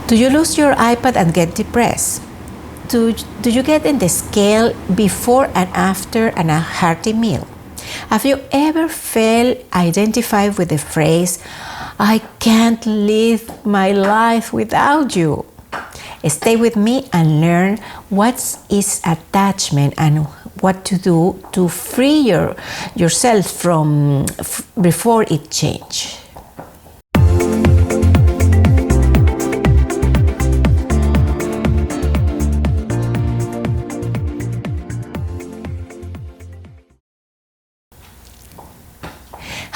Do you lose your iPad and get depressed? Do you get in the scale before and after a hearty meal? Have you ever felt identified with the phrase, "I can't live my life without you"? Stay with me and learn what is attachment and what to do to free yourself from before it changes.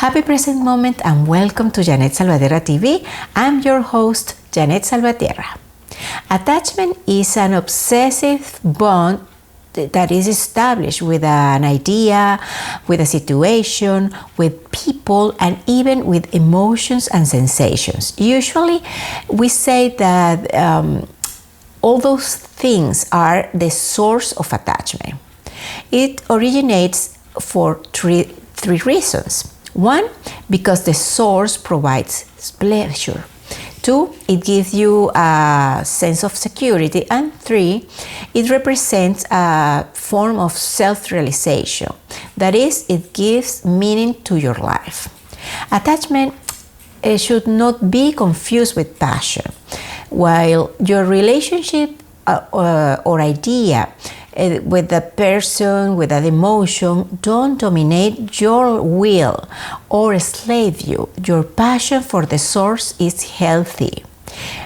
Happy present moment and welcome to Jeanette Salvatierra TV. I'm your host, Jeanette Salvatierra. Attachment is an obsessive bond that is established with an idea, with a situation, with people, and even with emotions and sensations. Usually, we say that all those things are the source of attachment. It originates for three reasons. One, because the source provides pleasure. Two, it gives you a sense of security. And three, it represents a form of self-realization. That is, it gives meaning to your life. Attachment should not be confused with passion. While your relationship or idea with the person, with that emotion, don't dominate your will or enslave you. Your passion for the source is healthy.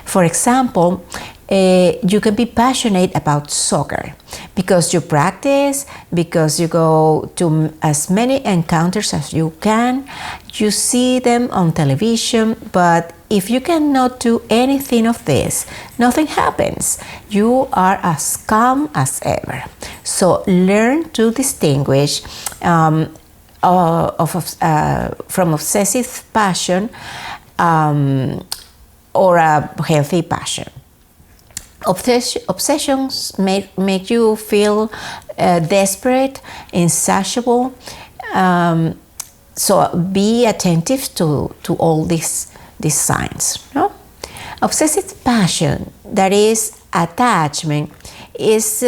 For example, you can be passionate about soccer because you practice, because you go to as many encounters as you can, you see them on television, but if you cannot do anything of this, nothing happens. You are as calm as ever. So learn to distinguish from obsessive passion or a healthy passion. Obsessions make you feel desperate, insatiable. So be attentive to all these signs. No? Obsessive passion, that is attachment, is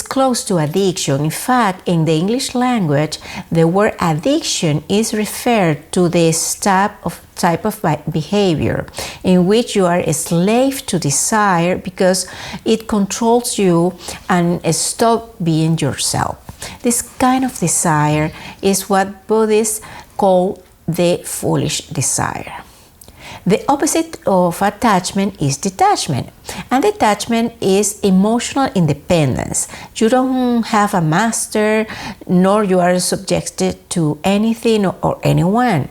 close to addiction. In fact, in the English language, the word addiction is referred to this type of behavior in which you are a slave to desire because it controls you and stop being yourself. This kind of desire is what Buddhists call the foolish desire. The opposite of attachment is detachment, and detachment is emotional independence. You don't have a master, nor you are subjected to anything or anyone.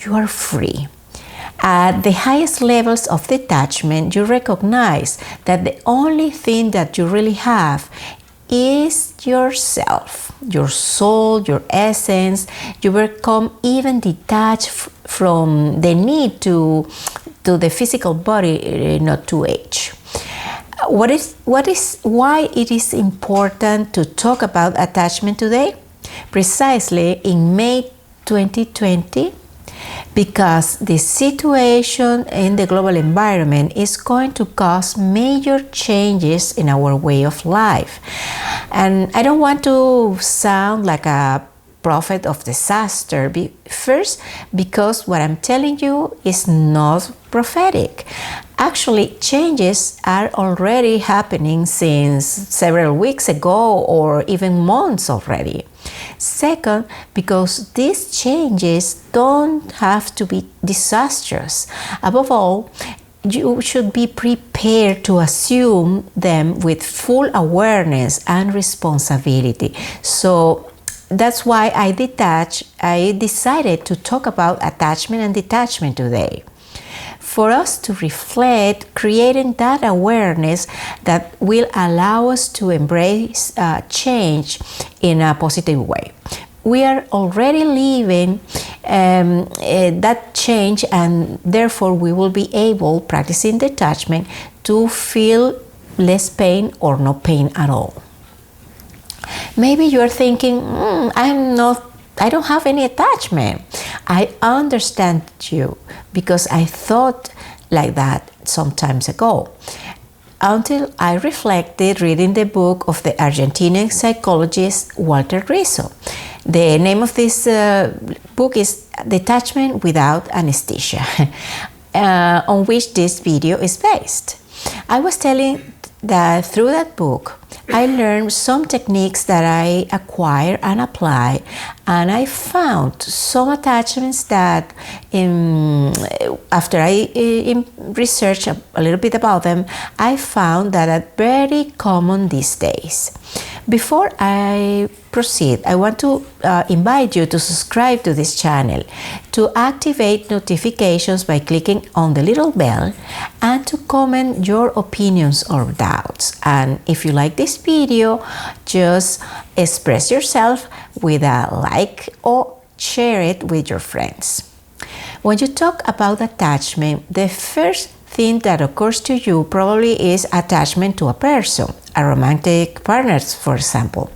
You are free. At the highest levels of detachment, you recognize that the only thing that you really have is yourself, your soul, your essence. You become even detached from the need to the physical body not to age. Why it is important to talk about attachment today? Precisely in May 2020, because the situation in the global environment is going to cause major changes in our way of life. And I don't want to sound like a prophet of disaster. First, because what I'm telling you is not prophetic. Actually, changes are already happening since several weeks ago or even months already. Second, because these changes don't have to be disastrous. Above all, you should be prepared to assume them with full awareness and responsibility. So that's why I decided to talk about attachment and detachment today. For us to reflect, creating that awareness that will allow us to embrace change in a positive way. We are already living that change, and therefore we will be able, practicing detachment, to feel less pain or no pain at all. Maybe you're thinking, I don't have any attachment. I understand you because I thought like that some time ago, until I reflected reading the book of the Argentinian psychologist Walter Rizzo. The name of this book is Detachment Without Anesthesia, on which this video is based. I was telling that through that book, I learned some techniques that I acquire and apply, and I found some attachments that after I researched a little bit about them, I found that are very common these days. Before I proceed, I want to invite you to subscribe to this channel, to activate notifications by clicking on the little bell, and to comment your opinions or doubts. And if you like this video, just express yourself with a like or share it with your friends. When you talk about attachment, the first thing that occurs to you probably is attachment to a person, a romantic partner, for example.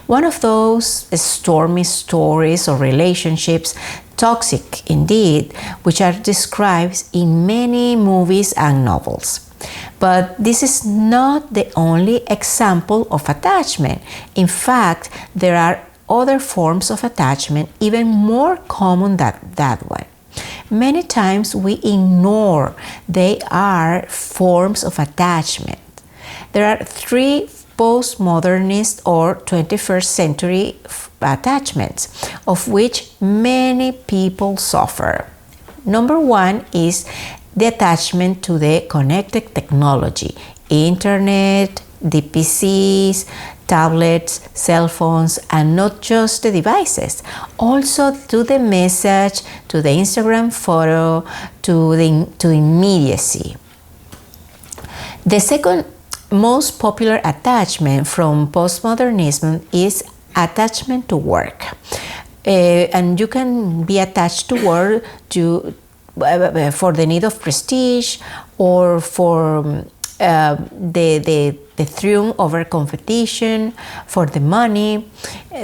One of those stormy stories or relationships, toxic indeed, which are described in many movies and novels. But this is not the only example of attachment. In fact, there are other forms of attachment even more common than that one. Many times we ignore they are forms of attachment. There are three postmodernist or 21st century attachments, of which many people suffer. Number one is the attachment to the connected technology, internet, DPCs, tablets, cell phones, and not just the devices, also to the message, to the Instagram photo, to immediacy. The second most popular attachment from postmodernism is attachment to work. And you can be attached to work for the need of prestige or for the triumph over competition, for the money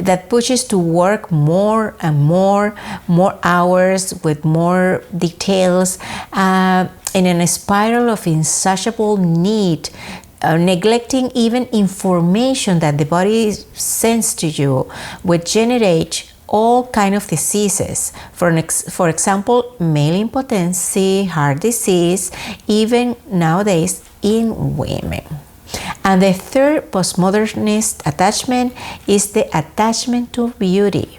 that pushes to work more and more hours with more details in a spiral of insatiable need, neglecting even information that the body sends to you, which generate all kind of diseases. For example, male impotency, heart disease, even nowadays in women. And the third postmodernist attachment is the attachment to beauty,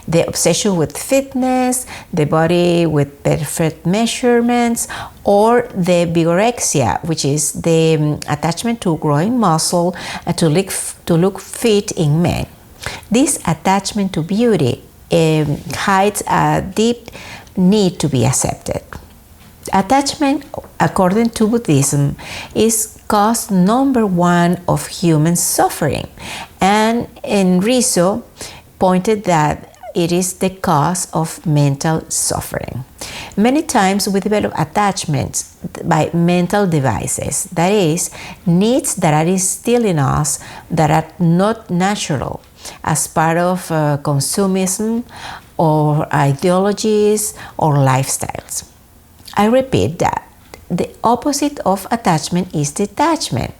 the obsession with fitness, the body with perfect measurements, or the vigorexia, which is the attachment to growing muscle to look fit in men. This attachment to beauty hides a deep need to be accepted. Attachment, according to Buddhism, is cause number one of human suffering, and Rizzo pointed that it is the cause of mental suffering. Many times we develop attachments by mental devices, that is, needs that are instilled in us that are not natural as part of consumerism or ideologies or lifestyles. I repeat that the opposite of attachment is detachment.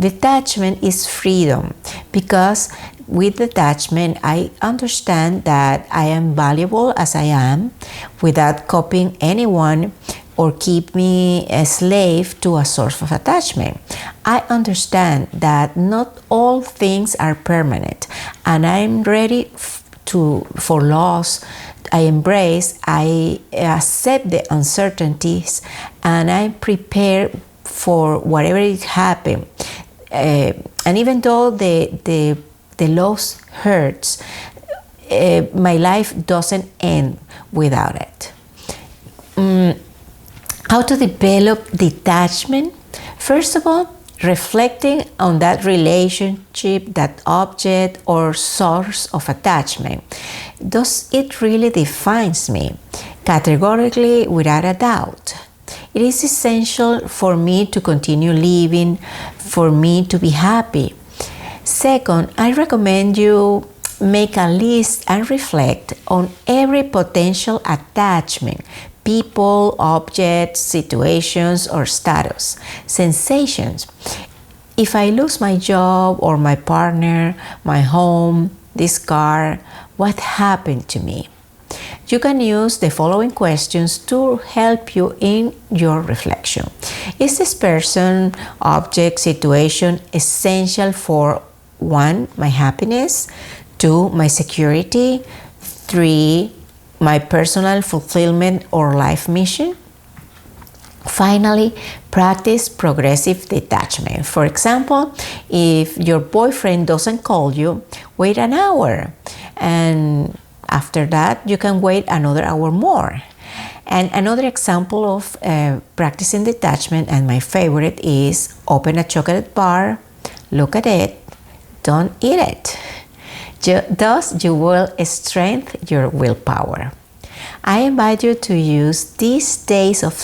Detachment is freedom, because with detachment I understand that I am valuable as I am without copying anyone or keep me a slave to a source of attachment. I understand that not all things are permanent, and I'm ready for loss. I embrace, I accept the uncertainties, and I prepare for whatever it happens. And even though the loss hurts, my life doesn't end without it. How to develop detachment? First of all, reflecting on that relationship, that object or source of attachment. Does it really defines me? Categorically, without a doubt. It is essential for me to continue living, for me to be happy. Second, I recommend you make a list and reflect on every potential attachment, people, objects, situations, or status. Sensations. If I lose my job or my partner, my home, this car, what happened to me? You can use the following questions to help you in your reflection. Is this person, object, situation essential for 1. My happiness, 2. My security, 3. My personal fulfillment or life mission? Finally, practice progressive detachment. For example, if your boyfriend doesn't call you, wait an hour, and after that you can wait another hour more. And another example of practicing detachment, and my favorite, is open a chocolate bar, look at it, don't eat it. Thus you will strengthen your willpower. I invite you to use these days of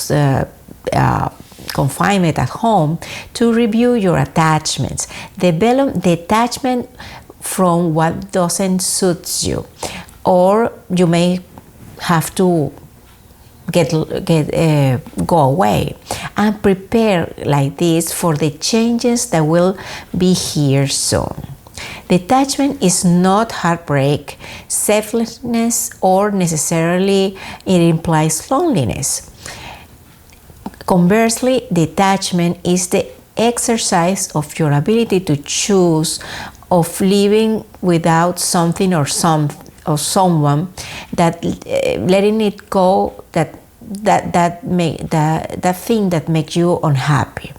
confinement at home to review your attachments. Develop detachment from what doesn't suit you, or you may have to go away, and prepare like this for the changes that will be here soon. Detachment is not heartbreak, selflessness, or necessarily it implies loneliness. Conversely, detachment is the exercise of your ability to choose, of living without something or someone, that letting it go, that thing that makes you unhappy.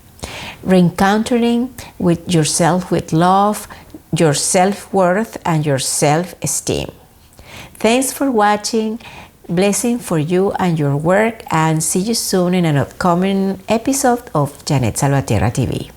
Reencountering with yourself with love, your self-worth, and your self-esteem. Thanks for watching. Blessing for you and your work, and see you soon in an upcoming episode of Jeanette Salvatierra TV.